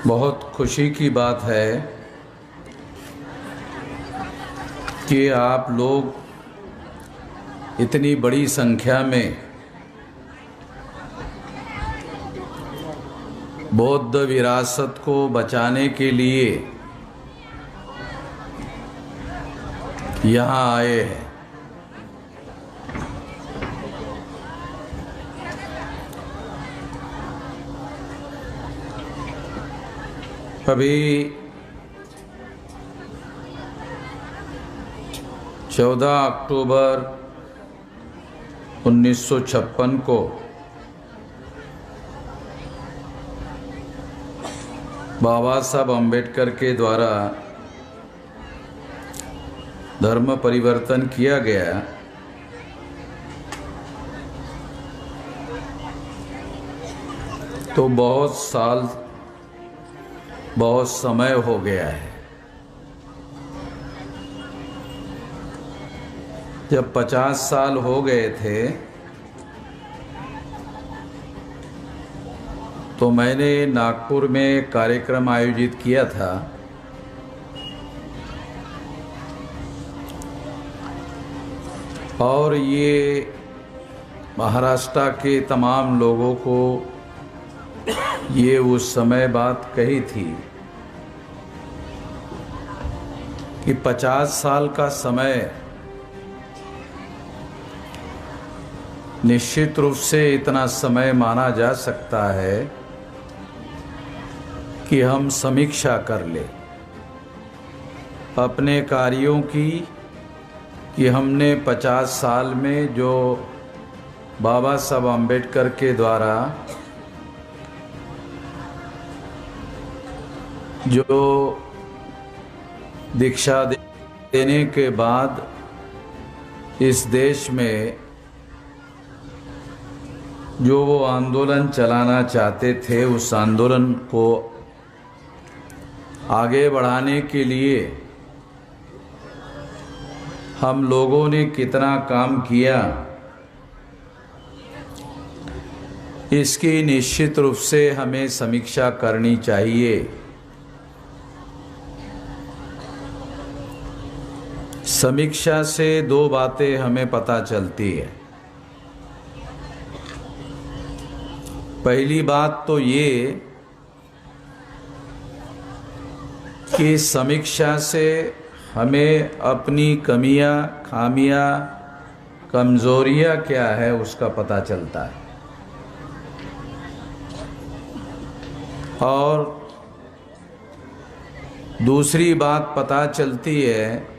बहुत खुशी की बात है कि आप लोग इतनी बड़ी संख्या में बौद्ध विरासत को बचाने के लिए यहाँ आए हैं। अभी 14 अक्टूबर 1956 को बाबा साहब अम्बेडकर के द्वारा धर्म परिवर्तन किया गया। तो बहुत समय हो गया है। जब 50 साल हो गए थे तो मैंने नागपुर में कार्यक्रम आयोजित किया था। और ये महाराष्ट्र के तमाम लोगों को ये उस समय बात कही थी कि 50 साल का समय निश्चित रूप से इतना समय माना जा सकता है कि हम समीक्षा कर ले अपने कार्यों की कि हमने 50 साल में जो बाबा साहब अम्बेडकर के द्वारा जो दीक्षा देने के बाद इस देश में जो वो आंदोलन चलाना चाहते थे, उस आंदोलन को आगे बढ़ाने के लिए हम लोगों ने कितना काम किया, इसकी निश्चित रूप से हमें समीक्षा करनी चाहिए। समीक्षा से दो बातें हमें पता चलती है। पहली बात तो ये कि समीक्षा से हमें अपनी कमियां, खामियां, कमजोरियां क्या है उसका पता चलता है। और दूसरी बात पता चलती है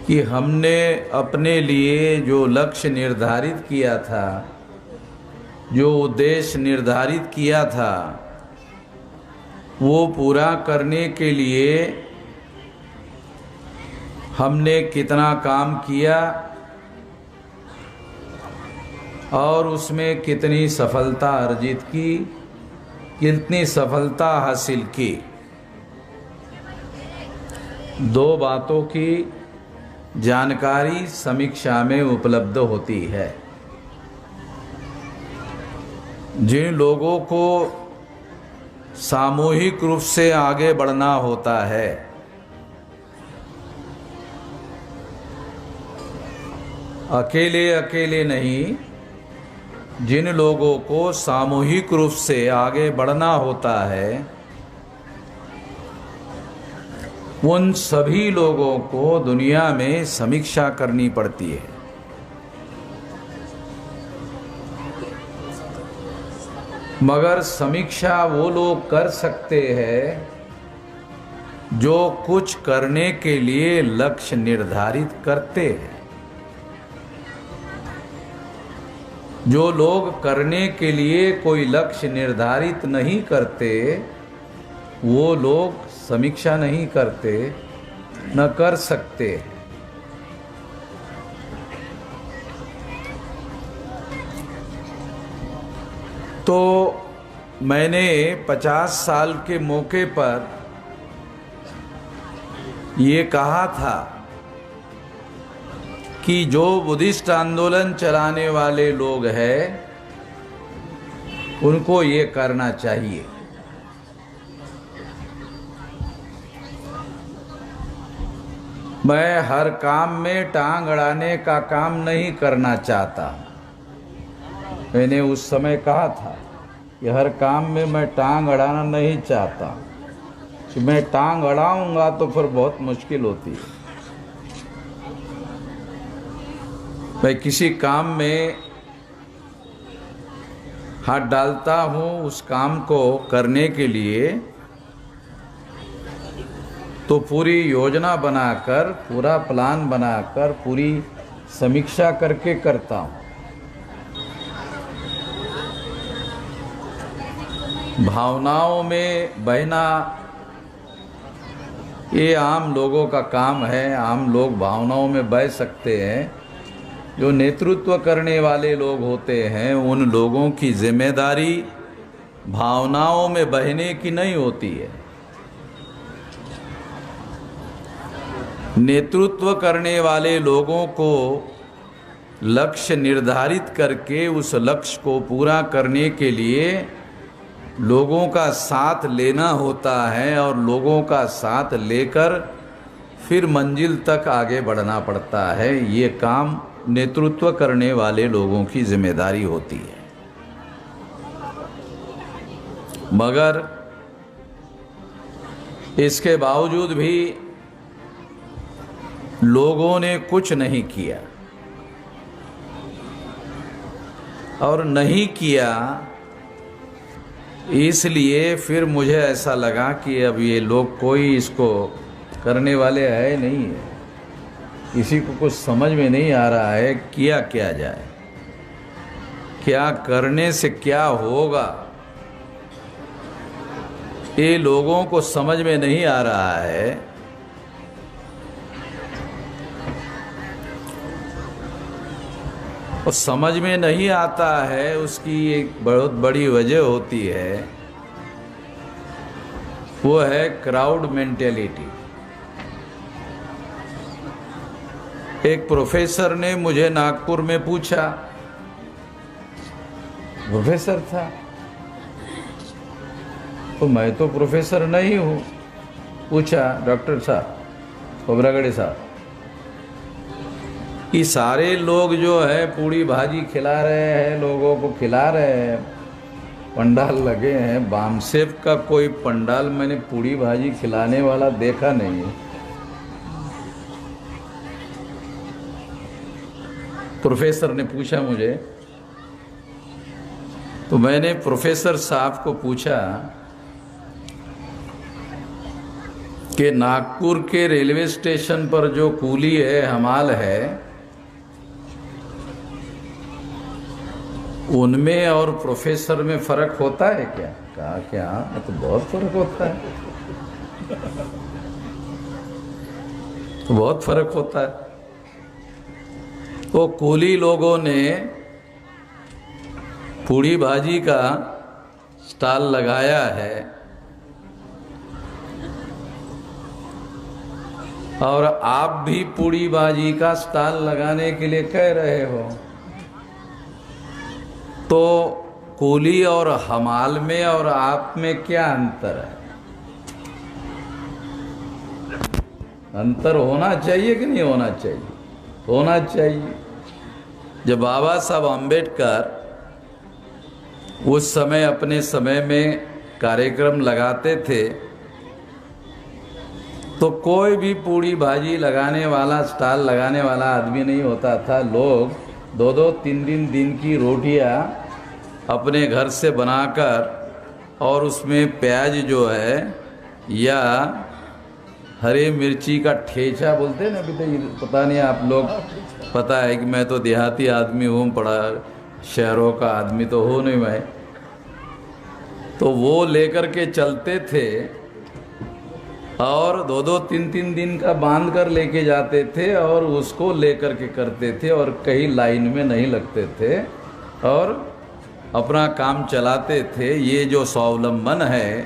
कि हमने अपने लिए जो लक्ष्य निर्धारित किया था, जो उद्देश्य निर्धारित किया था, वो पूरा करने के लिए हमने कितना काम किया और उसमें कितनी सफलता अर्जित की, कितनी सफलता हासिल की। दो बातों की जानकारी समीक्षा में उपलब्ध होती है। जिन लोगों को सामूहिक रूप से आगे बढ़ना होता है, अकेले नहीं, जिन लोगों को सामूहिक रूप से आगे बढ़ना होता है, उन सभी लोगों को दुनिया में समीक्षा करनी पड़ती है। मगर समीक्षा वो लोग कर सकते हैं जो कुछ करने के लिए लक्ष्य निर्धारित करते हैं। जो लोग करने के लिए कोई लक्ष्य निर्धारित नहीं करते, वो लोग समीक्षा नहीं करते, न कर सकते। तो मैंने 50 साल के मौके पर ये कहा था कि जो बुद्धिस्ट आंदोलन चलाने वाले लोग हैं, उनको ये करना चाहिए। मैं हर काम में टांग अड़ाने का काम नहीं करना चाहता। मैंने उस समय कहा था कि हर काम में मैं टांग अड़ाना नहीं चाहता, कि मैं टांग अड़ाऊंगा तो फिर बहुत मुश्किल होती है। मैं किसी काम में हाथ डालता हूँ उस काम को करने के लिए तो पूरी योजना बनाकर, पूरा प्लान बनाकर, पूरी समीक्षा करके करता हूँ। भावनाओं में बहना ये आम लोगों का काम है। आम लोग भावनाओं में बह सकते हैं। जो नेतृत्व करने वाले लोग होते हैं उन लोगों की जिम्मेदारी भावनाओं में बहने की नहीं होती है। नेतृत्व करने वाले लोगों को लक्ष्य निर्धारित करके उस लक्ष्य को पूरा करने के लिए लोगों का साथ लेना होता है और लोगों का साथ लेकर फिर मंजिल तक आगे बढ़ना पड़ता है। ये काम नेतृत्व करने वाले लोगों की जिम्मेदारी होती है। मगर इसके बावजूद भी लोगों ने कुछ नहीं किया, और नहीं किया इसलिए फिर मुझे ऐसा लगा कि अब ये लोग कोई इसको करने वाले है नहीं है। किसी को कुछ समझ में नहीं आ रहा है किया क्या जाए, क्या करने से क्या होगा, ये लोगों को समझ में नहीं आ रहा है। और समझ में नहीं आता है उसकी एक बहुत बड़ी वजह होती है, वो है क्राउड मेंटेलिटी। एक प्रोफेसर ने मुझे नागपुर में पूछा, प्रोफेसर था तो मैं तो प्रोफेसर नहीं हूँ, पूछा डॉक्टर साहब, खोबरागड़े साहब, कि सारे लोग जो है पूड़ी भाजी खिला रहे हैं, लोगों को खिला रहे हैं, पंडाल लगे हैं, बामसेव का कोई पंडाल मैंने पूड़ी भाजी खिलाने वाला देखा नहीं है। प्रोफेसर ने पूछा मुझे, तो मैंने प्रोफेसर साहब को पूछा कि नागपुर के रेलवे स्टेशन पर जो कूली है, हमाल है, उनमें और प्रोफेसर में फर्क होता है क्या? कहा कि हाँ, तो बहुत फर्क होता है, तो बहुत फर्क होता है। तो कूली लोगों ने पूड़ी भाजी का स्टॉल लगाया है और आप भी पूड़ी भाजी का स्टॉल लगाने के लिए कह रहे हो, तो कूली और हमाल में और आप में क्या अंतर है? अंतर होना चाहिए कि नहीं होना चाहिए? होना चाहिए। जब बाबा साहब अम्बेडकर उस समय अपने समय में कार्यक्रम लगाते थे तो कोई भी पूड़ी भाजी लगाने वाला, स्टॉल लगाने वाला आदमी नहीं होता था। लोग 2-2, 3-3 दिन की रोटियां अपने घर से बनाकर और उसमें प्याज जो है या हरे मिर्ची का ठेचा बोलते हैं ना, पता नहीं आप लोग, पता है कि मैं तो देहाती आदमी हूँ, पढ़ा शहरों का आदमी तो हो नहीं मैं, तो वो लेकर के चलते थे और 2-2, 3-3 दिन का बांध कर लेके जाते थे और उसको लेकर के करते थे और कहीं लाइन में नहीं लगते थे और अपना काम चलाते थे। ये जो स्वावलंबन है,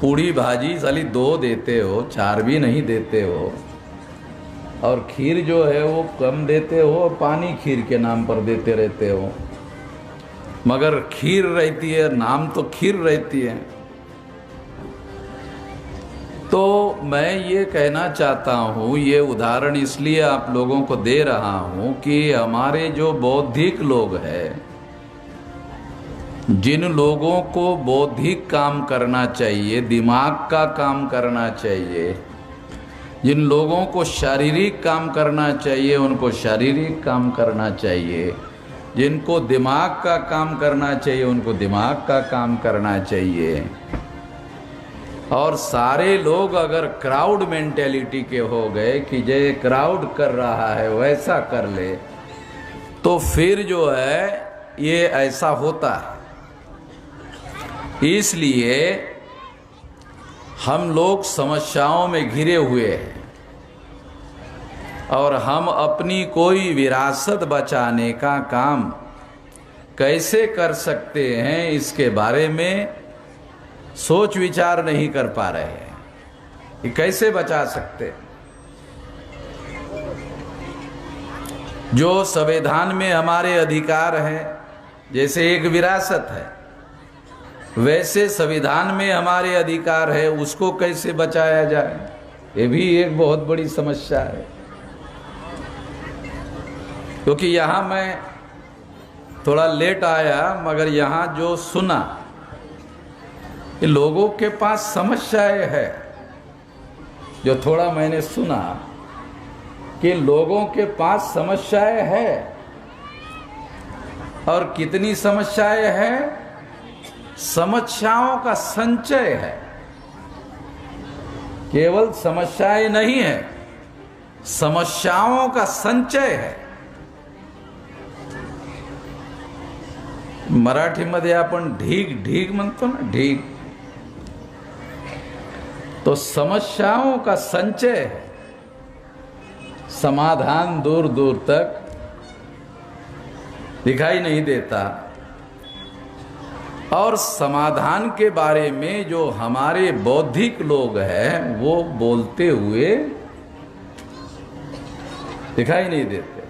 पूड़ी भाजी साली 2 देते हो, 4 भी नहीं देते हो, और खीर जो है वो कम देते हो और पानी खीर के नाम पर देते रहते हो, मगर खीर रहती है, नाम तो खीर रहती है। तो मैं ये कहना चाहता हूँ, ये उदाहरण इसलिए आप लोगों को दे रहा हूँ कि हमारे जो बौद्धिक लोग हैं, जिन लोगों को बौद्धिक काम करना चाहिए, दिमाग का काम करना चाहिए, जिन लोगों को शारीरिक काम करना चाहिए उनको शारीरिक काम करना चाहिए, जिनको दिमाग का काम करना चाहिए उनको दिमाग का काम करना चाहिए, और सारे लोग अगर क्राउड मेंटेलिटी के हो गए कि जय क्राउड कर रहा है वैसा कर ले, तो फिर जो है ये ऐसा होता है। इसलिए हम लोग समस्याओं में घिरे हुए हैं और हम अपनी कोई विरासत बचाने का काम कैसे कर सकते हैं इसके बारे में सोच विचार नहीं कर पा रहे हैं कि कैसे बचा सकते हैं। जो संविधान में हमारे अधिकार हैं, जैसे एक विरासत है, वैसे संविधान में हमारे अधिकार है, उसको कैसे बचाया जाए, ये भी एक बहुत बड़ी समस्या है। क्योंकि यहाँ मैं थोड़ा लेट आया, मगर यहाँ जो सुना, ये लोगों के पास समस्याएं है। जो थोड़ा मैंने सुना कि लोगों के पास समस्याएं है, और कितनी समस्याएं हैं? समस्याओं का संचय है, केवल समस्याएं नहीं है, समस्याओं का संचय है। मराठीमध्ये आपण ढीग ढीग म्हणतो ना, ढीग, तो समस्याओं का संचय है। समाधान दूर दूर तक दिखाई नहीं देता, और समाधान के बारे में जो हमारे बौद्धिक लोग हैं वो बोलते हुए दिखाई नहीं देते।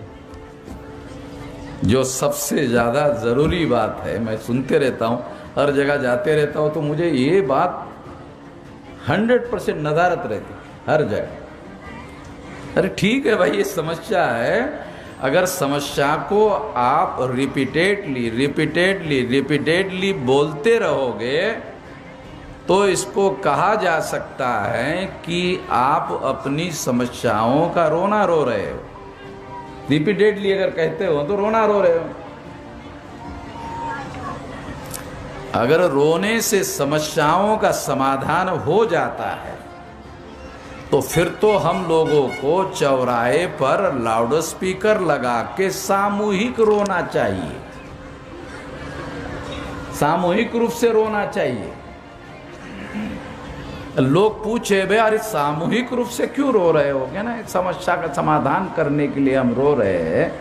जो सबसे ज़्यादा ज़रूरी बात है, मैं सुनते रहता हूँ, हर जगह जाते रहता हूँ, तो मुझे ये बात 100% नदारत रहती हर जगह। अरे ठीक है भाई, ये समस्या है, अगर समस्या को आप रिपीटेडली बोलते रहोगे तो इसको कहा जा सकता है कि आप अपनी समस्याओं का रोना रो रहे हो। रिपीटेडली अगर कहते हो तो रोना रो रहे हो। अगर रोने से समस्याओं का समाधान हो जाता है तो फिर तो हम लोगों को चौराहे पर लाउड स्पीकर लगा के सामूहिक रोना चाहिए, सामूहिक रूप से रोना चाहिए। लोग पूछे भाई अरे सामूहिक रूप से क्यों रो रहे हो? क्या ना, समस्या का समाधान करने के लिए हम रो रहे हैं,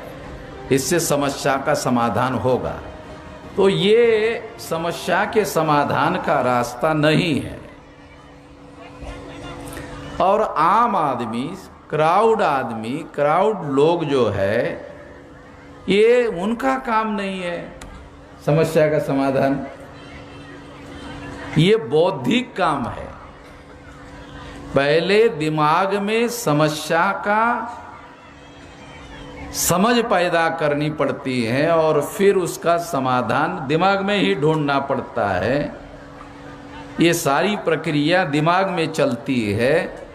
इससे समस्या का समाधान होगा। तो ये समस्या के समाधान का रास्ता नहीं है। और आम आदमी, क्राउड लोग जो है, ये उनका काम नहीं है समस्या का समाधान, ये बौद्धिक काम है। पहले दिमाग में समस्या का समझ पैदा करनी पड़ती है और फिर उसका समाधान दिमाग में ही ढूंढना पड़ता है। ये सारी प्रक्रिया दिमाग में चलती है,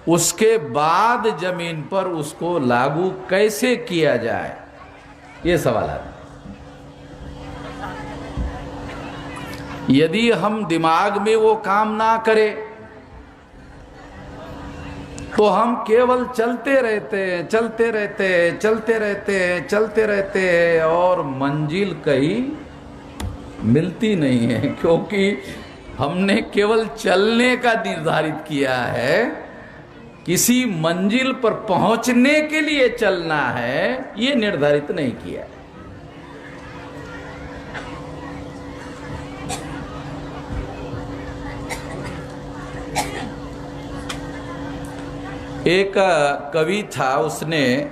उसके बाद जमीन पर उसको लागू कैसे किया जाए, ये सवाल है। यदि हम दिमाग में वो काम ना करें तो हम केवल चलते रहते हैं और मंजिल कहीं मिलती नहीं है, क्योंकि हमने केवल चलने का निर्धारित किया है। किसी मंजिल पर पहुंचने के लिए चलना है, ये निर्धारित नहीं किया। एक कवि था, उसने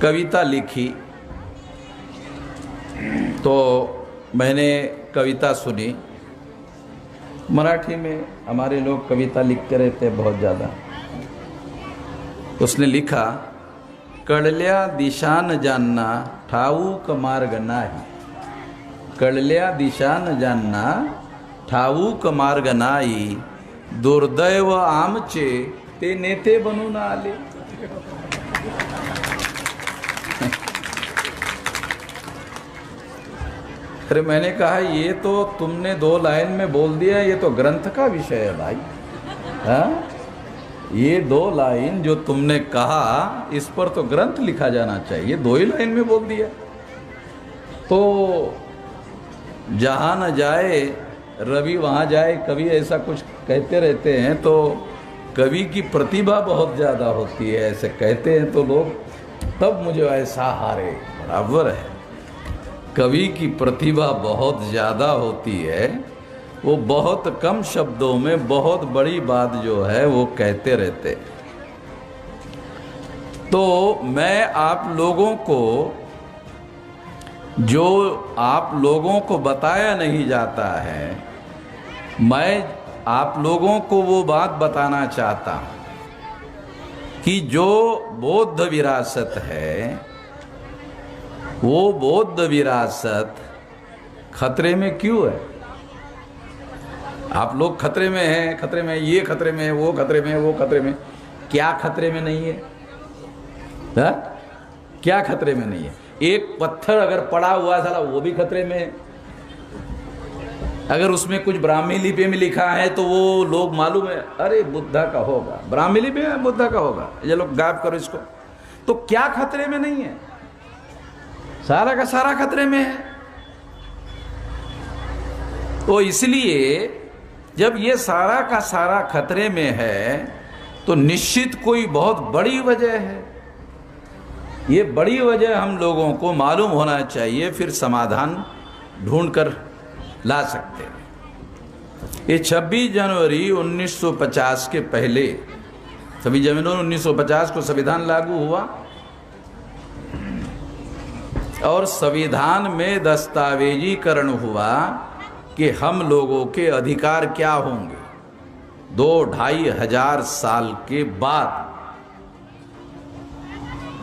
कविता लिखी, तो मैंने कविता सुनी। मराठी में हमारे लोग कविता लिखते रहते हैं बहुत ज़्यादा। उसने लिखा, कळल्या दिशा न जानना ठाऊक मार्ग नाही, कळल्या दिशा न जानना ठाऊक मार्ग नाही, दुर्दैव आमचे ते नेते बनून आले। अरे मैंने कहा ये तो तुमने 2 लाइन में बोल दिया, ये तो ग्रंथ का विषय है भाई। हाँ, ये 2 लाइन जो तुमने कहा इस पर तो ग्रंथ लिखा जाना चाहिए, 2 ही लाइन में बोल दिया। तो जहाँ न जाए रवि वहाँ जाए, कवि ऐसा कुछ कहते रहते हैं। तो कवि की प्रतिभा बहुत ज़्यादा होती है ऐसे कहते हैं तो लोग, तब मुझे ऐसा हारे बराबर है। कवि की प्रतिभा बहुत ज़्यादा होती है, वो बहुत कम शब्दों में बहुत बड़ी बात जो है वो कहते रहते। तो मैं आप लोगों को, जो आप लोगों को बताया नहीं जाता है, मैं आप लोगों को वो बात बताना चाहता हूँ कि जो बौद्ध विरासत है, वो बौद्ध विरासत खतरे में क्यों है? आप लोग खतरे में हैं, खतरे में, ये खतरे में, वो खतरे में, वो खतरे में। क्या खतरे में नहीं है? हा? क्या खतरे में नहीं है? एक पत्थर अगर पड़ा हुआ साला वो भी खतरे में है। अगर उसमें कुछ ब्राह्मी लिपि में लिखा है तो वो लोग मालूम है, अरे बुद्धा का होगा, ब्राह्मी लिपि में बुद्धा का होगा, ये लोग गायब करो इसको। तो क्या खतरे में नहीं है? सारा का सारा खतरे में है। तो इसलिए जब ये सारा का सारा खतरे में है तो निश्चित कोई बहुत बड़ी वजह है। ये बड़ी वजह हम लोगों को मालूम होना चाहिए, फिर समाधान ढूंढ कर ला सकते हैं। ये 26 जनवरी 1950 के पहले, 26 जनवरी 1950 को संविधान लागू हुआ और संविधान में दस्तावेजीकरण हुआ कि हम लोगों के अधिकार क्या होंगे। 2-2.5 हजार साल के बाद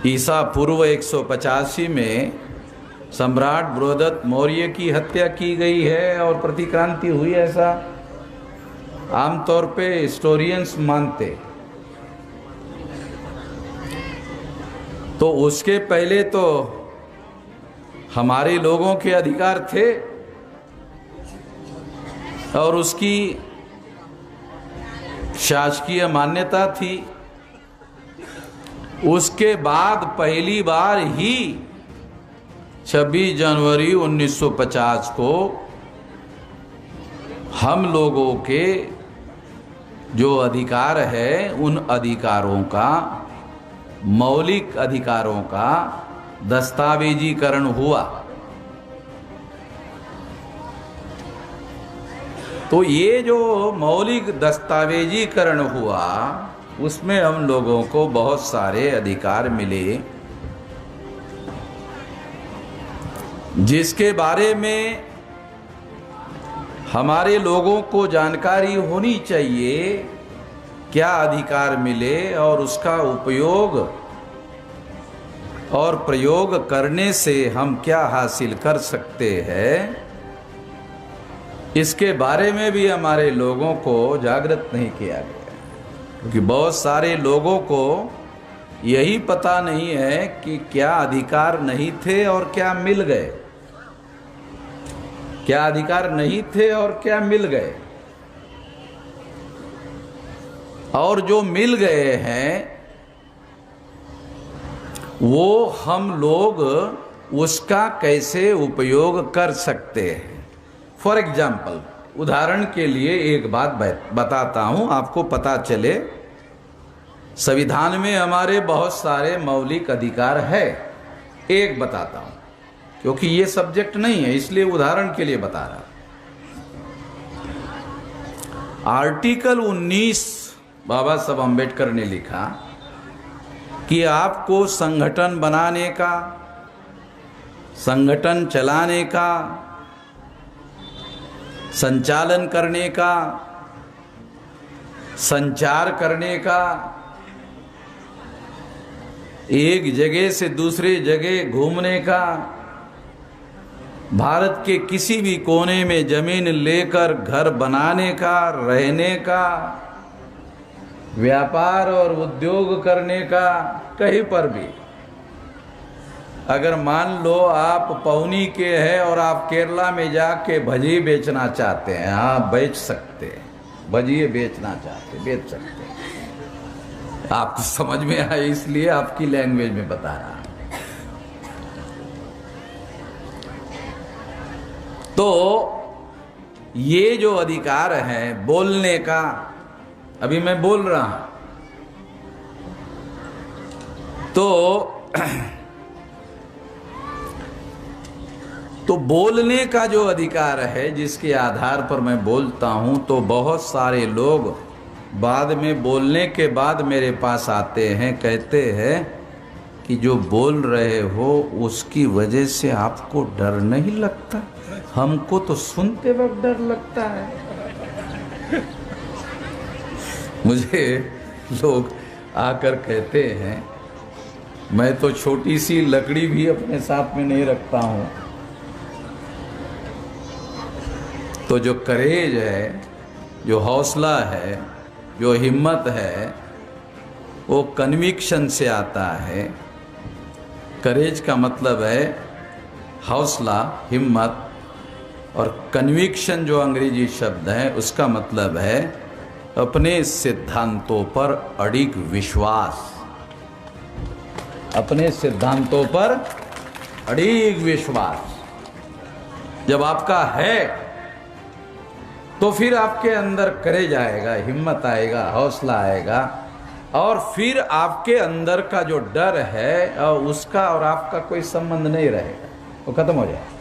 ईसा पूर्व 185 में सम्राट बृहदत्त मौर्य की हत्या की गई है और प्रतिक्रांति हुई, ऐसा आमतौर पे हिस्टोरियंस मानते। तो उसके पहले तो हमारे लोगों के अधिकार थे और उसकी शासकीय मान्यता थी। उसके बाद पहली बार ही 26 जनवरी 1950 को हम लोगों के जो अधिकार है उन अधिकारों का, मौलिक अधिकारों का दस्तावेजीकरण हुआ। तो ये जो मौलिक दस्तावेजीकरण हुआ उसमें हम लोगों को बहुत सारे अधिकार मिले, जिसके बारे में हमारे लोगों को जानकारी होनी चाहिए। क्या अधिकार मिले और उसका उपयोग और प्रयोग करने से हम क्या हासिल कर सकते हैं, इसके बारे में भी हमारे लोगों को जागृत नहीं किया गया। क्योंकि बहुत सारे लोगों को यही पता नहीं है कि क्या अधिकार नहीं थे और क्या मिल गए, क्या अधिकार नहीं थे और क्या मिल गए। और जो मिल गए हैं वो हम लोग उसका कैसे उपयोग कर सकते हैं। फॉर एग्जाम्पल, उदाहरण के लिए एक बात बताता हूं, आपको पता चले। संविधान में हमारे बहुत सारे मौलिक अधिकार है। एक बताता हूं, क्योंकि ये सब्जेक्ट नहीं है इसलिए उदाहरण के लिए बता रहा। आर्टिकल 19 बाबा साहब अम्बेडकर ने लिखा कि आपको संगठन बनाने का, संगठन चलाने का, संचालन करने का, संचार करने का, एक जगह से दूसरे जगह घूमने का, भारत के किसी भी कोने में जमीन लेकर घर बनाने का, रहने का, व्यापार और उद्योग करने का, कहीं पर भी। अगर मान लो आप पौनी के हैं और आप केरला में जाके भजिए बेचना चाहते हैं, हाँ बेच सकते हैं, भजिए बेचना चाहते हैं, बेच सकते हैं। आपको समझ में आए इसलिए आपकी लैंग्वेज में बता रहा हूं। तो ये जो अधिकार है बोलने का, अभी मैं बोल रहा हूं तो बोलने का जो अधिकार है जिसके आधार पर मैं बोलता हूं, तो बहुत सारे लोग बाद में बोलने के बाद मेरे पास आते हैं, कहते हैं कि जो बोल रहे हो उसकी वजह से आपको डर नहीं लगता? हमको तो सुनते वक्त डर लगता है। मुझे लोग आकर कहते हैं, मैं तो छोटी सी लकड़ी भी अपने साथ में नहीं रखता हूं। तो जो करेज है, जो हौसला है, जो हिम्मत है, वो कन्विक्शन से आता है। करेज का मतलब है हौसला, हिम्मत, और कन्विक्शन जो अंग्रेजी शब्द है उसका मतलब है अपने सिद्धांतों पर अडिग विश्वास। अपने सिद्धांतों पर अडिग विश्वास जब आपका है तो फिर आपके अंदर करेज आएगा, हिम्मत आएगा, हौसला आएगा, और फिर आपके अंदर का जो डर है और उसका और आपका कोई संबंध नहीं रहेगा, वो खत्म हो जाएगा।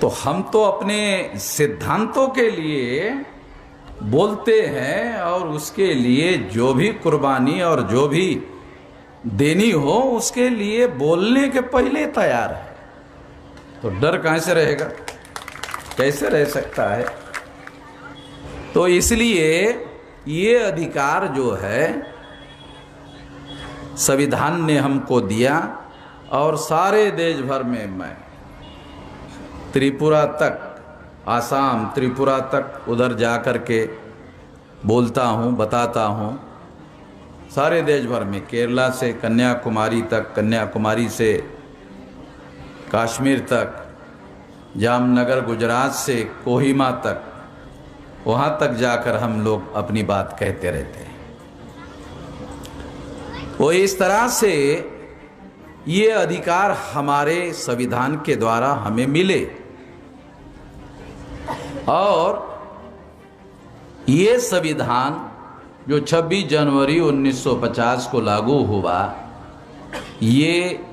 तो हम तो अपने सिद्धांतों के लिए बोलते हैं और उसके लिए जो भी कुर्बानी और जो भी देनी हो उसके लिए बोलने के पहले तैयार है। तो डर कहां से रहेगा, कैसे रह सकता है? तो इसलिए ये अधिकार जो है संविधान ने हमको दिया, और सारे देश भर में मैं त्रिपुरा तक, आसाम त्रिपुरा तक उधर जा कर के बोलता हूँ, बताता हूँ। सारे देश भर में, केरला से कन्याकुमारी तक, कन्याकुमारी से कश्मीर तक, जामनगर गुजरात से कोहिमा तक, वहाँ तक जाकर हम लोग अपनी बात कहते रहते हैं। वो इस तरह से ये अधिकार हमारे संविधान के द्वारा हमें मिले, और ये संविधान जो 26 जनवरी 1950 को लागू हुआ, ये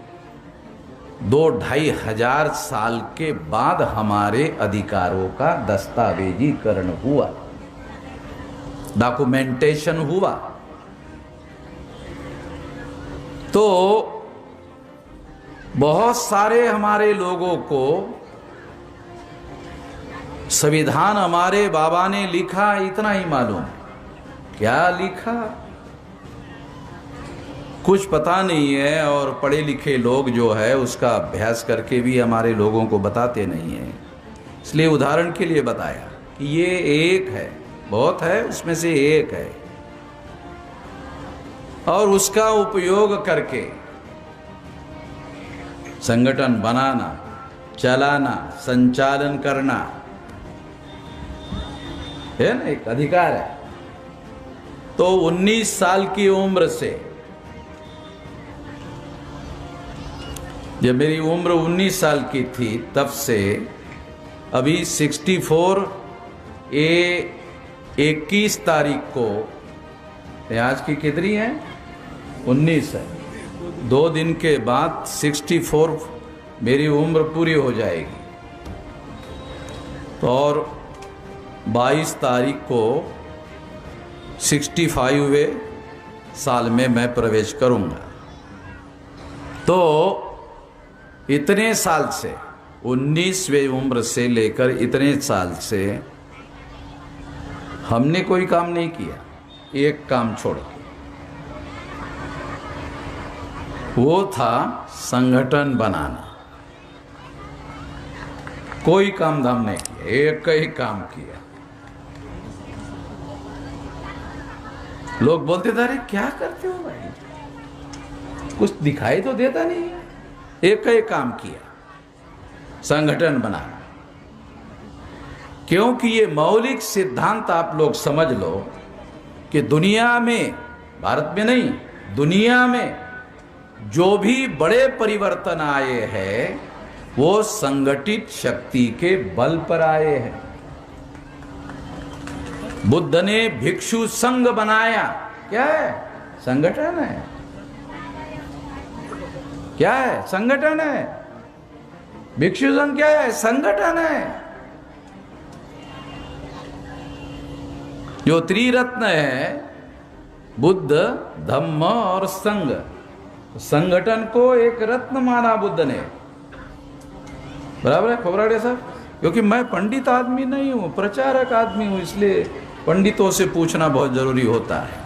2-2.5 हजार साल के बाद हमारे अधिकारों का दस्तावेजीकरण हुआ, डॉक्यूमेंटेशन हुआ। तो बहुत सारे हमारे लोगों को संविधान हमारे बाबा ने लिखा इतना ही मालूम, क्या लिखा कुछ पता नहीं है, और पढ़े लिखे लोग जो है उसका अभ्यास करके भी हमारे लोगों को बताते नहीं हैं। इसलिए उदाहरण के लिए बताया कि ये एक है, बहुत है, उसमें से एक है, और उसका उपयोग करके संगठन बनाना, चलाना, संचालन करना है ना, एक अधिकार है। तो 19 साल की उम्र से, जब मेरी उम्र 19 साल की थी तब से अभी 64 21 तारीख को, आज की कितनी है, 19 है, 2 दिन के बाद 64 मेरी उम्र पूरी हो जाएगी। तो और 22 तारीख को 65वें साल में मैं प्रवेश करूंगा। तो इतने साल से 19वीं उम्र से लेकर इतने साल से हमने कोई काम नहीं किया, एक काम छोड़ के, वो था संगठन बनाना। कोई काम धाम नहीं किया, एक ही काम किया। लोग बोलते थे अरे क्या करते हो भाई, कुछ दिखाई तो देता नहीं है। एक ही काम किया, संगठन बनाना। क्योंकि ये मौलिक सिद्धांत आप लोग समझ लो कि दुनिया में, भारत में नहीं, दुनिया में जो भी बड़े परिवर्तन आए हैं वो संगठित शक्ति के बल पर आए हैं। बुद्ध ने भिक्षु संघ बनाया, क्या है? संगठन है। क्या है? संगठन है। भिक्षु संघ क्या है? संगठन है। जो त्रिरत्न है, बुद्ध, धम्म और संघ, संगठन को एक रत्न माना बुद्ध ने। बराबर है खोबराड़े साहब? क्योंकि मैं पंडित आदमी नहीं हूं, प्रचारक आदमी हूं, इसलिए पंडितों से पूछना बहुत जरूरी होता है।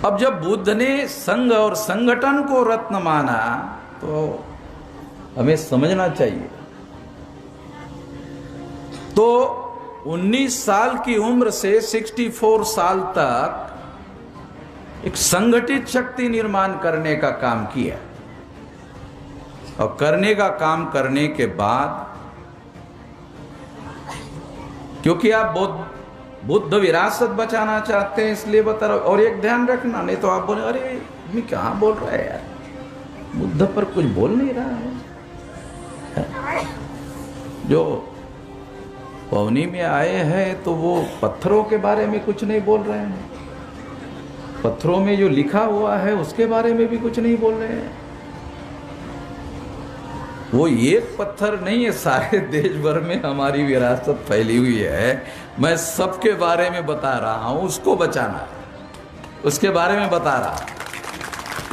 अब जब बुद्ध ने संघ और संगठन को रत्न माना तो हमें समझना चाहिए। तो 19 साल की उम्र से 64 साल तक एक संगठित शक्ति निर्माण करने का काम किया, और करने का काम करने के बाद, क्योंकि आप बुद्ध विरासत बचाना चाहते हैं इसलिए बता रहा हूं। और एक ध्यान रखना, नहीं तो आप बोले अरे मैं क्या बोल रहा है यार, बुद्ध पर कुछ बोल नहीं रहा है। जो पवनी में आए हैं तो वो पत्थरों के बारे में कुछ नहीं बोल रहे हैं, पत्थरों में जो लिखा हुआ है उसके बारे में भी कुछ नहीं बोल रहे हैं। वो एक पत्थर नहीं है, सारे देश भर में हमारी विरासत फैली हुई है। मैं सबके बारे में बता रहा हूं, उसको बचाना, उसके बारे में बता रहा हूं।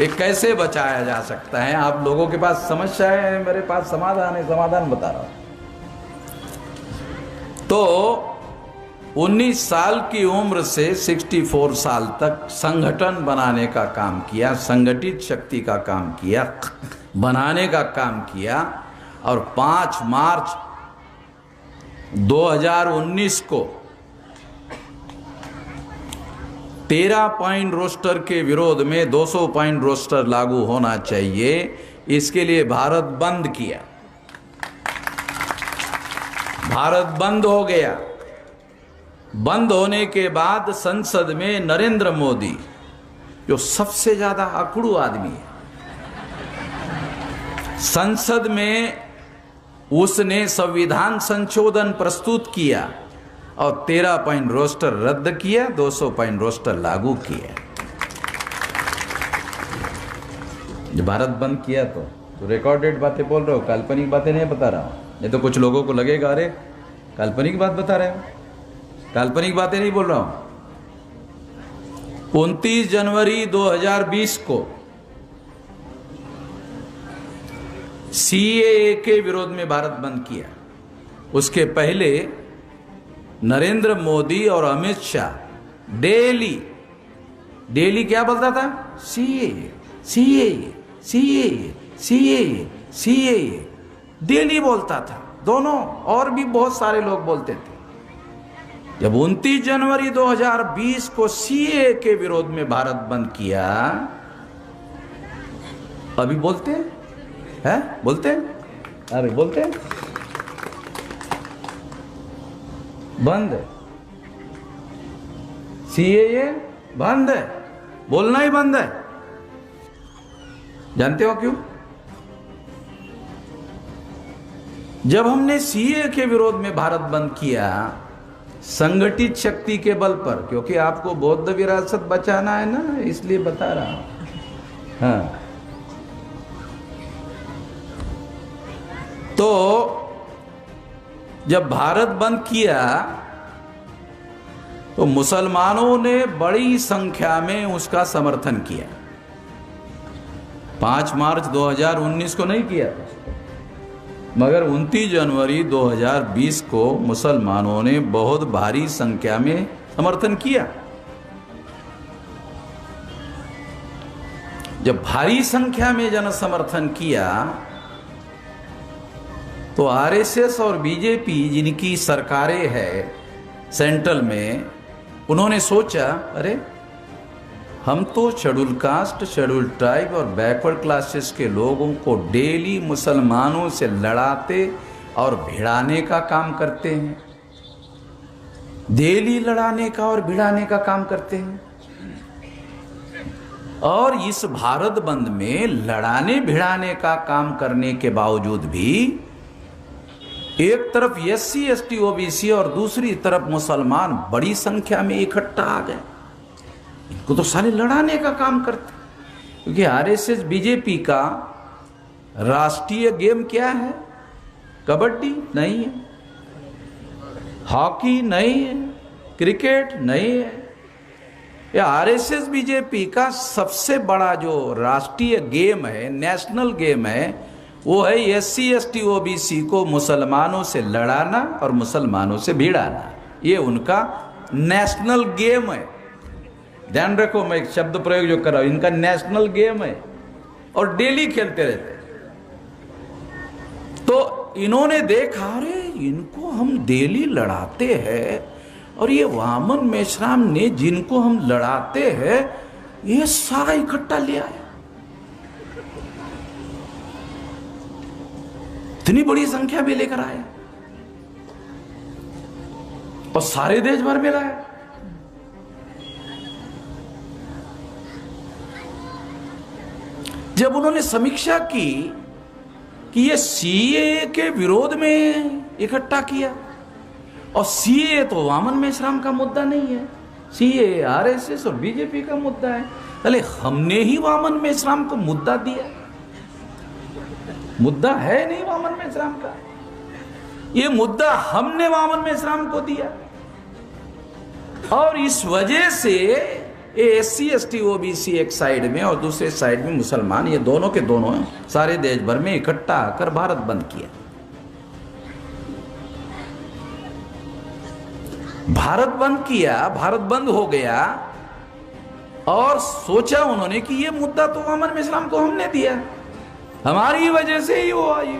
ये कैसे बचाया जा सकता है? आप लोगों के पास समस्या है, मेरे पास समाधान है, समाधान बता रहा हूं। तो 19 साल की उम्र से 64 साल तक संगठन बनाने का काम किया, संगठित शक्ति का काम किया, बनाने का काम किया। और 5 मार्च 2019 को 13 पॉइंट रोस्टर के विरोध में 200 पॉइंट रोस्टर लागू होना चाहिए, इसके लिए भारत बंद किया। भारत बंद हो गया। बंद होने के बाद संसद में नरेंद्र मोदी, जो सबसे ज्यादा अकड़ू आदमी है, संसद में उसने संविधान संशोधन प्रस्तुत किया और 13 पॉइंट रोस्टर रद्द किया, 200 पॉइंट रोस्टर लागू किया। जब भारत बंद किया तो रिकॉर्डेड बातें बोल रहे हो, काल्पनिक बातें नहीं बता रहा हूं। नहीं तो कुछ लोगों को लगेगा अरे काल्पनिक बात बता रहे हो, काल्पनिक बातें नहीं बोल रहा हूं। 29 जनवरी 2020 को सीएए के विरोध में भारत बंद किया। उसके पहले नरेंद्र मोदी और अमित शाह डेली क्या बोलता था? CAA CAA CAA CAA CAA, daily बोलता था दोनों, और भी बहुत सारे लोग बोलते थे। जब 29 जनवरी 2020 को सीएए के विरोध में भारत बंद किया, अभी बोलते हैं, बोलते हैं, अरे बोलते हैं बंद है, सीएए बंद है, बोलना ही बंद है। जानते हो क्यों? जब हमने सीएए के विरोध में भारत बंद किया संगठित शक्ति के बल पर, क्योंकि आपको बौद्ध विरासत बचाना है ना, इसलिए बता रहा हूं। हाँ, तो जब भारत बंद किया तो मुसलमानों ने बड़ी संख्या में उसका समर्थन किया। 5 मार्च 2019 को नहीं किया था, मगर 29 जनवरी 2020 को मुसलमानों ने बहुत भारी संख्या में समर्थन किया। जब भारी संख्या में जन समर्थन किया तो आरएसएस और बीजेपी जिनकी सरकारें हैं सेंट्रल में, उन्होंने सोचा अरे हम तो शेड्यूल कास्ट, शेड्यूल ट्राइब और बैकवर्ड क्लासेस के लोगों को डेली मुसलमानों से लड़ाते और भिड़ाने का काम करते हैं, डेली लड़ाने का और भिड़ाने का काम करते हैं। और इस भारत बंद में लड़ाने भिड़ाने का काम करने के बावजूद भी एक तरफ एससी एसटी ओबीसी और दूसरी तरफ मुसलमान बड़ी संख्या में इकट्ठा आ गए। इनको तो साले लड़ाने का काम करते, क्योंकि आरएसएस बीजेपी का राष्ट्रीय गेम क्या है? कबड्डी नहीं है, हॉकी नहीं है, क्रिकेट नहीं है। ये आरएसएस बीजेपी का सबसे बड़ा जो राष्ट्रीय गेम है, नेशनल गेम है, वो है एससी एसटी ओबीसी को मुसलमानों से लड़ाना और मुसलमानों से भिड़ाना। ये उनका नेशनल गेम है। ध्यान रखो, मैं एक शब्द प्रयोग जो कर रहा हूं, इनका नेशनल गेम है और डेली खेलते रहते। तो इन्होंने देखा अरे इनको हम डेली लड़ाते हैं और ये वामन मेश्राम ने जिनको हम लड़ाते हैं ये सारा इकट्ठा लिया है, इतनी बड़ी संख्या में लेकर आए और सारे देश भर में लाए। जब उन्होंने समीक्षा की कि ये सीएए के विरोध में इकट्ठा किया, और सीएए तो वामन मेश्राम का मुद्दा नहीं है, सीएए आरएसएस और बीजेपी का मुद्दा है। अरे हमने ही वामन मेश्राम को मुद्दा दिया, मुद्दा है नहीं वामन मेश्राम का, ये मुद्दा हमने वामन मेश्राम को दिया। और इस वजह से एससी एसटी ओबीसी एक साइड में और दूसरे साइड में मुसलमान, ये दोनों के दोनों सारे देश भर में इकट्ठा आकर भारत बंद किया। भारत बंद किया, भारत बंद हो गया और सोचा उन्होंने कि ये मुद्दा तो वामन मेश्राम को हमने दिया, हमारी वजह से ही हुआ, ये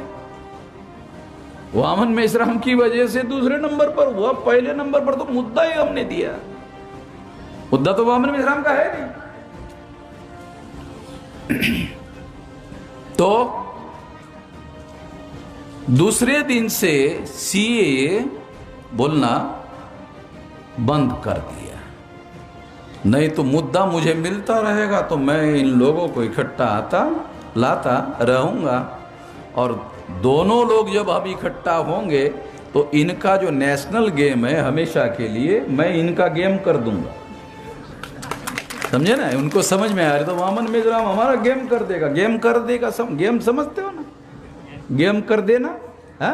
वामन मेश्राम की वजह से दूसरे नंबर पर हुआ, पहले नंबर पर तो मुद्दा ही हमने दिया, मुद्दा तो वामन मेश्राम का है नहीं। तो दूसरे दिन से सीएए बोलना बंद कर दिया, नहीं तो मुद्दा मुझे मिलता रहेगा तो मैं इन लोगों को इकट्ठा लाता रहूंगा, और दोनों लोग जब हम इकट्ठा होंगे तो इनका जो नेशनल गेम है हमेशा के लिए मैं इनका गेम कर दूंगा। समझे ना, उनको समझ में आ रहा है। तो वामन मेश्राम हमारा गेम कर देगा, गेम कर देगा, गेम समझते हो ना, गेम कर देना है।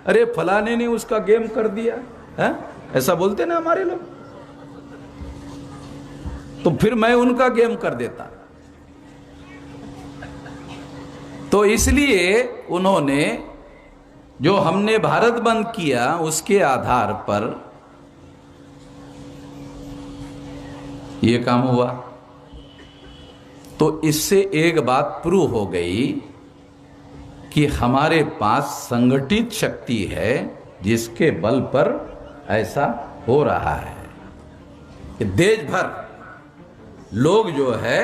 अरे फलाने ने उसका गेम कर दिया है, ऐसा बोलते ना हमारे लोग, तो फिर मैं उनका गेम कर देता। तो इसलिए उन्होंने जो हमने भारत बंद किया उसके आधार पर यह काम हुआ। तो इससे एक बात प्रूव हो गई कि हमारे पास संगठित शक्ति है जिसके बल पर ऐसा हो रहा है कि देश भर लोग जो है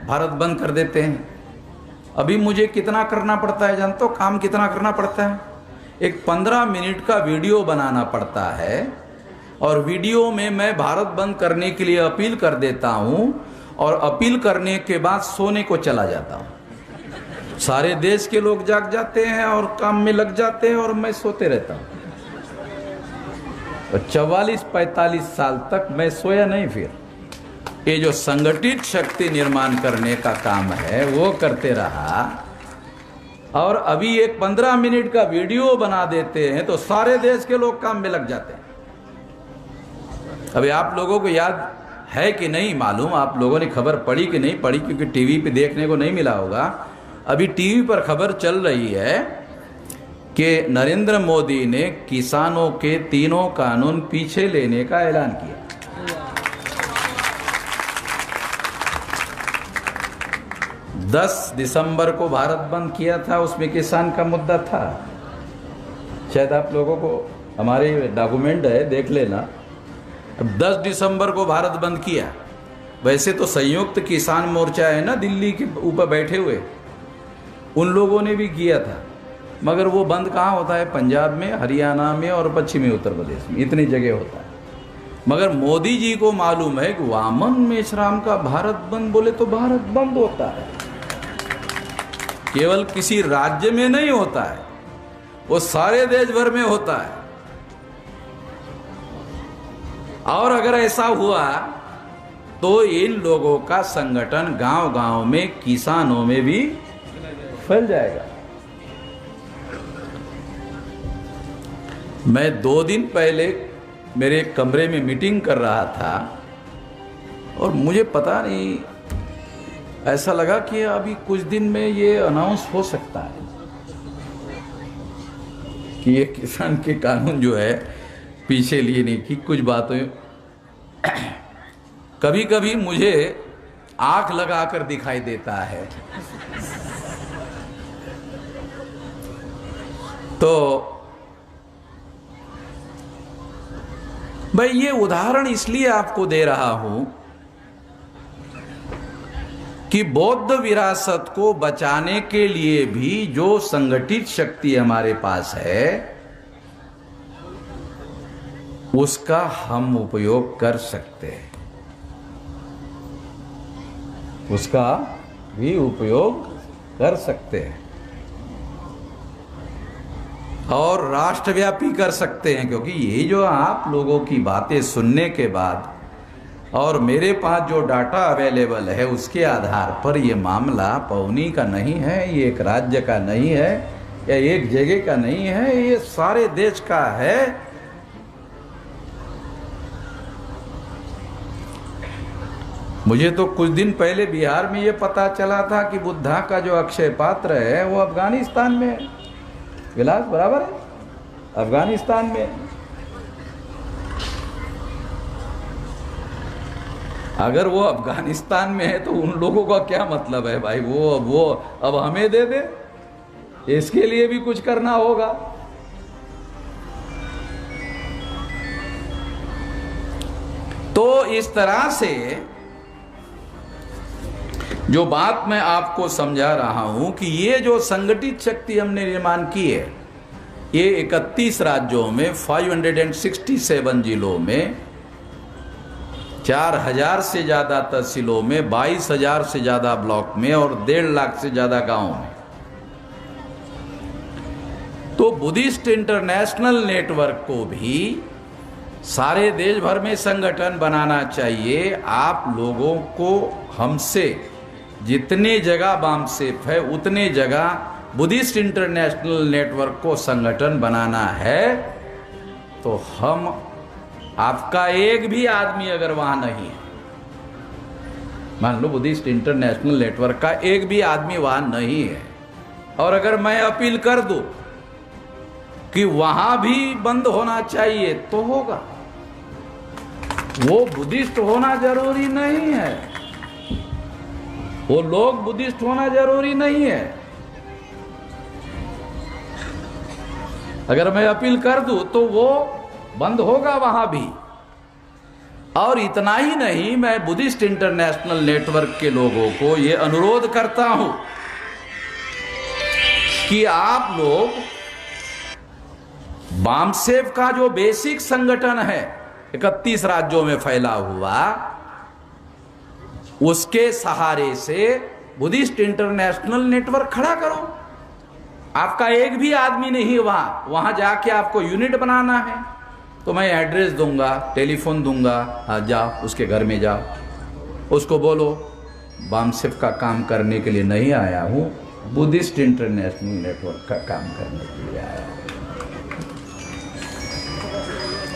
भारत बंद कर देते हैं। अभी मुझे कितना करना पड़ता है जानते हो? काम कितना करना पड़ता है? एक 15 मिनट का वीडियो बनाना पड़ता है और वीडियो में मैं भारत बंद करने के लिए अपील कर देता हूं और अपील करने के बाद सोने को चला जाता हूं। सारे देश के लोग जाग जाते हैं और काम में लग जाते हैं और मैं सोते रहता हूं। और 44-45 साल तक मैं सोया नहीं। फिर ये जो संगठित शक्ति निर्माण करने का काम है वो करते रहा, और अभी एक 15 मिनट का वीडियो बना देते हैं तो सारे देश के लोग काम में लग जाते हैं। अभी आप लोगों को याद है कि नहीं मालूम, आप लोगों ने खबर पढ़ी कि नहीं पढ़ी, क्योंकि टीवी पे देखने को नहीं मिला होगा। अभी टीवी पर खबर चल रही है कि नरेंद्र मोदी ने किसानों के तीनों कानून पीछे लेने का ऐलान किया। दस दिसंबर को भारत बंद किया था, उसमें किसान का मुद्दा था। शायद आप लोगों को हमारे डॉक्यूमेंट है, देख लेना। अब 10 दिसंबर को भारत बंद किया। वैसे तो संयुक्त किसान मोर्चा है ना, दिल्ली के ऊपर बैठे हुए, उन लोगों ने भी किया था, मगर वो बंद कहाँ होता है? पंजाब में, हरियाणा में और पश्चिमी उत्तर प्रदेश में, इतनी जगह होता है। मगर मोदी जी को मालूम है कि वामन मेश्राम का भारत बंद बोले तो भारत बंद होता है, केवल किसी राज्य में नहीं होता है, वो सारे देश भर में होता है। और अगर ऐसा हुआ तो इन लोगों का संगठन गांव-गांव में, किसानों में भी फैल जाएगा। मैं 2 दिन पहले मेरे कमरे में मीटिंग कर रहा था और मुझे पता नहीं, ऐसा लगा कि अभी कुछ दिन में ये अनाउंस हो सकता है कि ये किसान के कानून जो है पीछे लेने की कुछ बातें। कभी कभी मुझे आंख लगाकर दिखाई देता है। तो मैं ये उदाहरण इसलिए आपको दे रहा हूं कि बौद्ध विरासत को बचाने के लिए भी जो संगठित शक्ति हमारे पास है, उसका हम उपयोग कर सकते हैं, उसका भी उपयोग कर सकते हैं और राष्ट्रव्यापी कर सकते हैं। क्योंकि ये जो आप लोगों की बातें सुनने के बाद और मेरे पास जो डाटा अवेलेबल है, उसके आधार पर ये मामला पौनी का नहीं है, ये एक राज्य का नहीं है या एक जगह का नहीं है, ये सारे देश का है। मुझे तो कुछ दिन पहले बिहार में ये पता चला था कि बुद्धा का जो अक्षय पात्र है वो अफगानिस्तान में है। विलास बराबर है, अफगानिस्तान में। अगर वो अफगानिस्तान में है तो उन लोगों का क्या मतलब है भाई? वो अब हमें दे दे, इसके लिए भी कुछ करना होगा। तो इस तरह से जो बात मैं आपको समझा रहा हूं कि ये जो संगठित शक्ति हमने निर्माण की है, ये 31 राज्यों में, 567 जिलों में, 4000 से ज्यादा तहसीलों में, 22,000 से ज्यादा ब्लॉक में और 1.5 लाख से ज्यादा गांवों में। तो बुद्धिस्ट इंटरनेशनल नेटवर्क को भी सारे देश भर में संगठन बनाना चाहिए। आप लोगों को हमसे जितने जगह बामसेफ है उतने जगह बुद्धिस्ट इंटरनेशनल नेटवर्क को संगठन बनाना है। तो हम, आपका एक भी आदमी अगर वहां नहीं है, मान लो बुद्धिस्ट इंटरनेशनल नेटवर्क का एक भी आदमी वहां नहीं है, और अगर मैं अपील कर दूं कि वहां भी बंद होना चाहिए तो होगा। वो बुद्धिस्ट होना जरूरी नहीं है, वो लोग बुद्धिस्ट होना जरूरी नहीं है। अगर मैं अपील कर दूं तो वो बंद होगा वहां भी। और इतना ही नहीं, मैं बुद्धिस्ट इंटरनेशनल नेटवर्क के लोगों को ये अनुरोध करता हूं कि आप लोग बामसेफ का जो बेसिक संगठन है 31 राज्यों में फैला हुआ, उसके सहारे से बुद्धिस्ट इंटरनेशनल नेटवर्क खड़ा करो। आपका एक भी आदमी नहीं वहां जाके आपको यूनिट बनाना है तो मैं एड्रेस दूंगा, टेलीफोन दूंगा, जाओ उसके घर में जाओ, उसको बोलो बामसेफ का काम करने के लिए नहीं आया हूं, बुद्धिस्ट इंटरनेशनल नेटवर्क का काम करने के लिए आया हूं।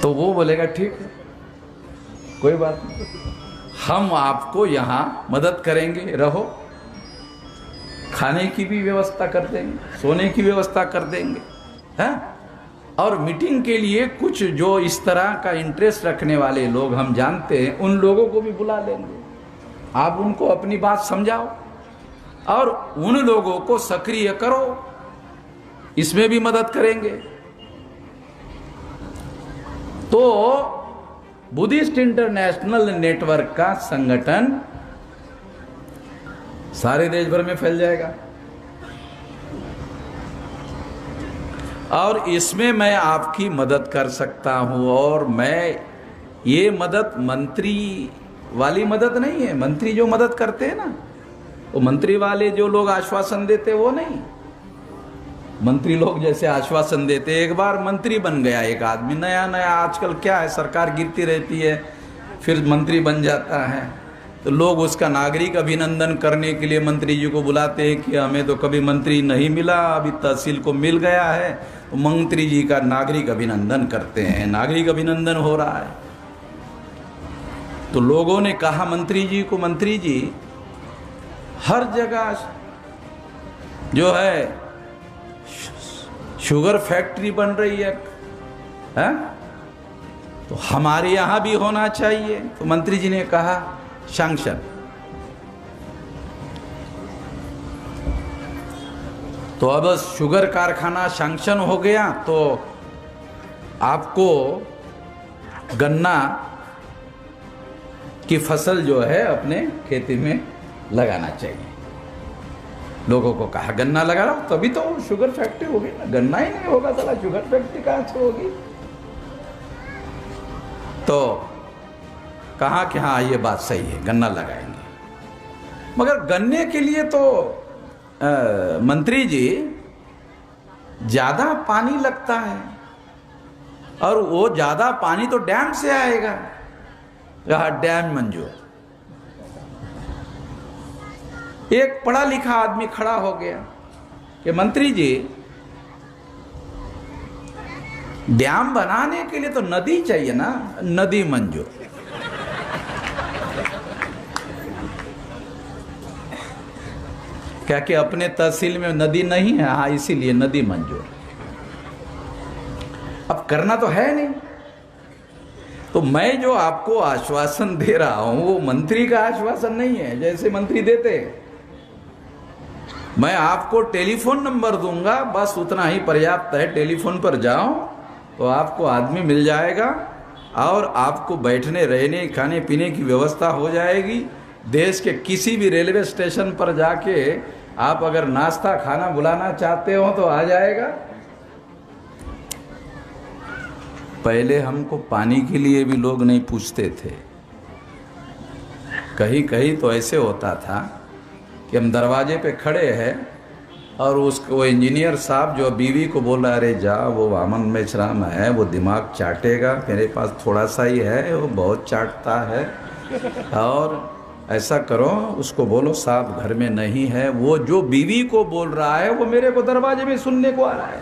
तो वो बोलेगा ठीक है, कोई बात नहीं, हम आपको यहां मदद करेंगे, रहो, खाने की भी व्यवस्था कर देंगे, सोने की व्यवस्था कर देंगे, हैं? और मीटिंग के लिए कुछ जो इस तरह का इंटरेस्ट रखने वाले लोग हम जानते हैं, उन लोगों को भी बुला लेंगे। आप उनको अपनी बात समझाओ और उन लोगों को सक्रिय करो, इसमें भी मदद करेंगे। तो बुद्धिस्ट इंटरनेशनल नेटवर्क का संगठन सारे देश भर में फैल जाएगा और इसमें मैं आपकी मदद कर सकता हूं। और मैं ये मदद मंत्री वाली मदद नहीं है। मंत्री जो मदद करते हैं ना, वो मंत्री वाले जो लोग आश्वासन देते वो नहीं। मंत्री लोग जैसे आश्वासन देते, एक बार मंत्री बन गया एक आदमी, नया नया, आजकल क्या है, सरकार गिरती रहती है, फिर मंत्री बन जाता है, तो लोग उसका नागरिक अभिनंदन करने के लिए मंत्री जी को बुलाते हैं कि हमें तो कभी मंत्री नहीं मिला, अभी तहसील को मिल गया है, तो मंत्री जी का नागरिक अभिनंदन करते हैं। नागरिक अभिनंदन हो रहा है, तो लोगों ने कहा मंत्री जी को, मंत्री जी हर जगह जो है शुगर फैक्ट्री बन रही है, तो हमारे यहां भी होना चाहिए। तो मंत्री जी ने कहा सैंक्शन। तो अब शुगर कारखाना सैंक्शन हो गया, तो आपको गन्ना की फसल जो है अपने खेती में लगाना चाहिए। लोगों को कहा गन्ना लगा रहा, तभी तो शुगर फैक्ट्री होगी ना, गन्ना ही नहीं होगा साला शुगर फैक्ट्री कहां से होगी। तो कहा कि हाँ ये बात सही है, गन्ना लगाएंगे। मगर गन्ने के लिए तो मंत्री जी ज्यादा पानी लगता है, और वो ज्यादा पानी तो डैम से आएगा। यह डैम मंजूर। एक पढ़ा लिखा आदमी खड़ा हो गया कि मंत्री जी डैम बनाने के लिए तो नदी चाहिए ना, नदी मंजूर। क्या कि अपने तहसील में नदी नहीं है, हाँ इसीलिए नदी मंजूर। अब करना तो है नहीं। तो मैं जो आपको आश्वासन दे रहा हूं वो मंत्री का आश्वासन नहीं है जैसे मंत्री देते हैं। मैं आपको टेलीफोन नंबर दूंगा, बस उतना ही पर्याप्त है। टेलीफोन पर जाओ तो आपको आदमी मिल जाएगा और आपको बैठने रहने खाने पीने की व्यवस्था हो जाएगी। देश के किसी भी रेलवे स्टेशन पर जाके आप अगर नाश्ता खाना बुलाना चाहते हो तो आ जाएगा। पहले हमको पानी के लिए भी लोग नहीं पूछते थे। कहीं कहीं तो ऐसे होता था कि हम दरवाजे पे खड़े हैं और उसको इंजीनियर साहब जो बीवी को बोला, अरे जा वो वामन मेश्राम है, वो दिमाग चाटेगा, मेरे पास थोड़ा सा ही है, वो बहुत चाटता है, और ऐसा करो उसको बोलो साहब घर में नहीं है। वो जो बीवी को बोल रहा है वो मेरे को दरवाजे में सुनने को आ रहा है।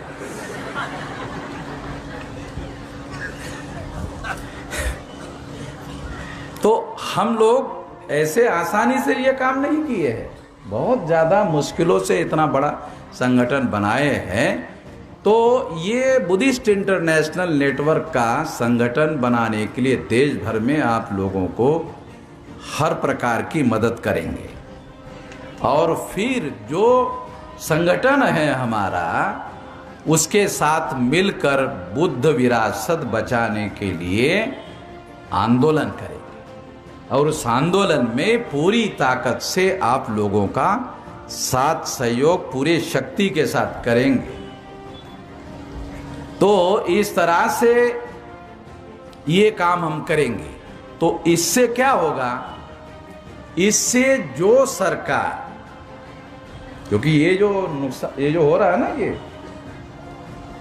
तो हम लोग ऐसे आसानी से ये काम नहीं किए हैं, बहुत ज़्यादा मुश्किलों से इतना बड़ा संगठन बनाए हैं। तो ये बुद्धिस्ट इंटरनेशनल नेटवर्क का संगठन बनाने के लिए देश भर में आप लोगों को हर प्रकार की मदद करेंगे। और फिर जो संगठन है हमारा, उसके साथ मिलकर बुद्ध विरासत बचाने के लिए आंदोलन करेंगे। और उस आंदोलन में पूरी ताकत से आप लोगों का साथ सहयोग पूरे शक्ति के साथ करेंगे। तो इस तरह से ये काम हम करेंगे। तो इससे क्या होगा, इससे जो सरकार, क्योंकि ये जो नुकसान ये जो हो रहा है ना,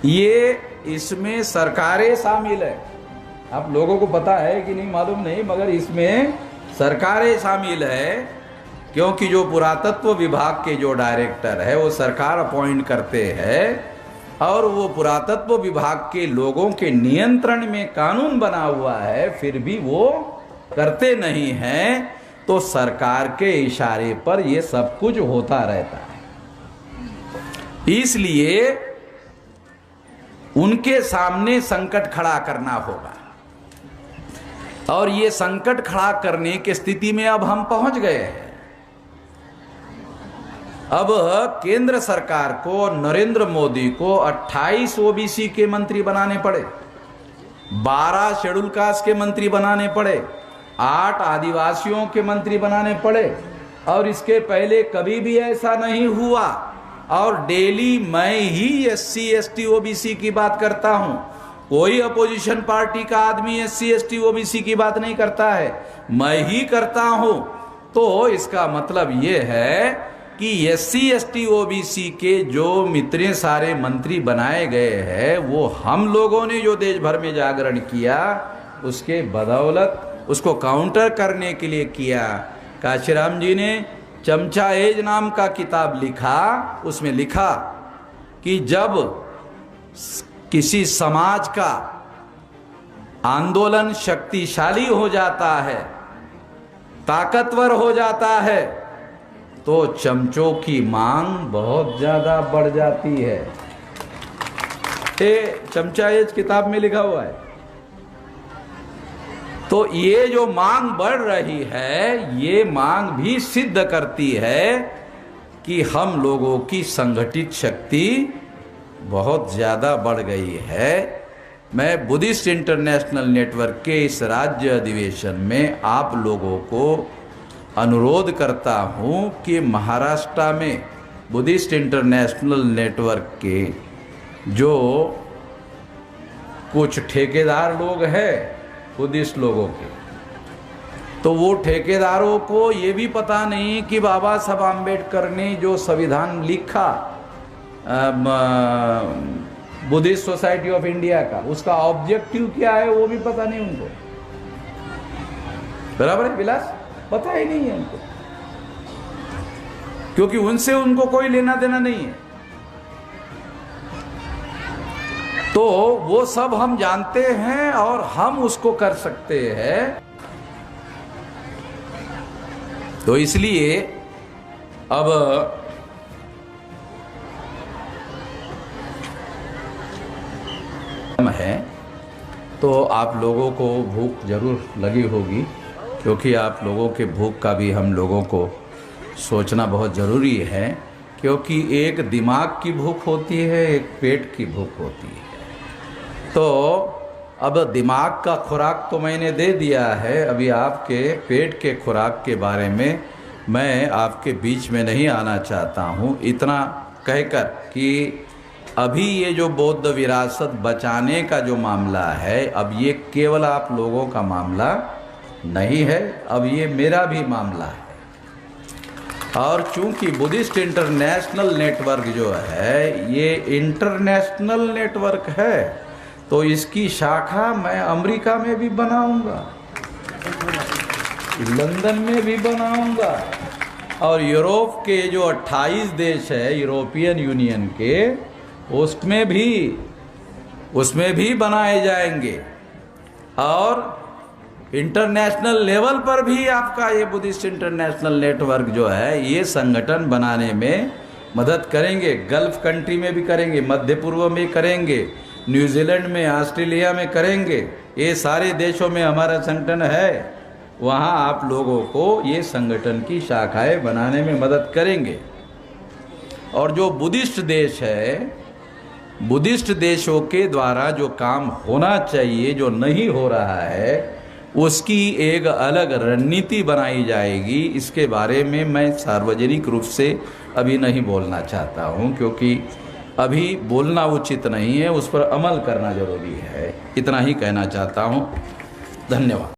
ये इसमें सरकारें शामिल है। आप लोगों को पता है कि नहीं मालूम नहीं, मगर इसमें सरकारें शामिल है। क्योंकि जो पुरातत्व विभाग के जो डायरेक्टर है वो सरकार अपॉइंट करते हैं, और वो पुरातत्व विभाग के लोगों के नियंत्रण में कानून बना हुआ है, फिर भी वो करते नहीं हैं। तो सरकार के इशारे पर ये सब कुछ होता रहता है। इसलिए उनके सामने संकट खड़ा करना होगा, और ये संकट खड़ा करने की स्थिति में अब हम पहुंच गए हैं। अब केंद्र सरकार को, नरेंद्र मोदी को 28 ओबीसी के मंत्री बनाने पड़े, 12 शेड्यूल कास्ट के मंत्री बनाने पड़े, 8 आदिवासियों के मंत्री बनाने पड़े, और इसके पहले कभी भी ऐसा नहीं हुआ। और डेली मैं ही एससी एसटी ओबीसी की बात करता हूं, कोई अपोजिशन पार्टी का आदमी एससी एसटी ओबीसी की बात नहीं करता है, मैं ही करता हूं। तो इसका मतलब यह है कि एससी एसटी ओबीसी के जो इतने सारे मंत्री बनाए गए हैं, वो हम लोगों ने जो देश भर में जागरण किया, उसके बदौलत उसको काउंटर करने के लिए किया। काशीराम जी ने चमचा एज नाम का किताब लिखा, उसमें लिखा कि जब किसी समाज का आंदोलन शक्तिशाली हो जाता है, ताकतवर हो जाता है, तो चमचों की मांग बहुत ज्यादा बढ़ जाती है। ये चमचा एज किताब में लिखा हुआ है। तो ये जो मांग बढ़ रही है, ये मांग भी सिद्ध करती है कि हम लोगों की संगठित शक्ति बहुत ज़्यादा बढ़ गई है। मैं बुद्धिस्ट इंटरनेशनल नेटवर्क के इस राज्य अधिवेशन में आप लोगों को अनुरोध करता हूं कि महाराष्ट्र में बुद्धिस्ट इंटरनेशनल नेटवर्क के जो कुछ ठेकेदार लोग हैं बुद्धिस्ट लोगों के, तो वो ठेकेदारों को ये भी पता नहीं कि बाबा साहब आम्बेडकर ने जो संविधान लिखा बुद्धिस्ट सोसाइटी ऑफ इंडिया का, उसका ऑब्जेक्टिव क्या है वो भी पता नहीं उनको। बराबर है विलास? पता ही नहीं है उनको, क्योंकि उनसे उनको कोई लेना देना नहीं है। तो वो सब हम जानते हैं और हम उसको कर सकते हैं। तो इसलिए अब है, तो आप लोगों को भूख जरूर लगी होगी, क्योंकि आप लोगों के भूख का भी हम लोगों को सोचना बहुत ज़रूरी है। क्योंकि एक दिमाग की भूख होती है, एक पेट की भूख होती है। तो अब दिमाग का खुराक तो मैंने दे दिया है, अभी आपके पेट के खुराक के बारे में मैं आपके बीच में नहीं आना चाहता हूँ। इतना कहकर कि अभी ये जो बौद्ध विरासत बचाने का जो मामला है, अब ये केवल आप लोगों का मामला नहीं है, अब ये मेरा भी मामला है। और चूंकि बुद्धिस्ट इंटरनेशनल नेटवर्क जो है ये इंटरनेशनल नेटवर्क है, तो इसकी शाखा मैं अमेरिका में भी बनाऊंगा, लंदन में भी बनाऊंगा, और यूरोप के जो 28 देश है यूरोपियन यूनियन के, उसमें भी बनाए जाएंगे। और इंटरनेशनल लेवल पर भी आपका ये बुद्धिस्ट इंटरनेशनल नेटवर्क जो है ये संगठन बनाने में मदद करेंगे। गल्फ कंट्री में भी करेंगे, मध्य पूर्व में करेंगे, न्यूजीलैंड में, ऑस्ट्रेलिया में करेंगे। ये सारे देशों में हमारा संगठन है, वहाँ आप लोगों को ये संगठन की शाखाएं बनाने में मदद करेंगे। और जो बुद्धिस्ट देश है, बुद्धिस्ट देशों के द्वारा जो काम होना चाहिए, जो नहीं हो रहा है, उसकी एक अलग रणनीति बनाई जाएगी। इसके बारे में मैं सार्वजनिक रूप से अभी नहीं बोलना चाहता हूं, क्योंकि अभी बोलना उचित नहीं है, उस पर अमल करना जरूरी है। इतना ही कहना चाहता हूं। धन्यवाद।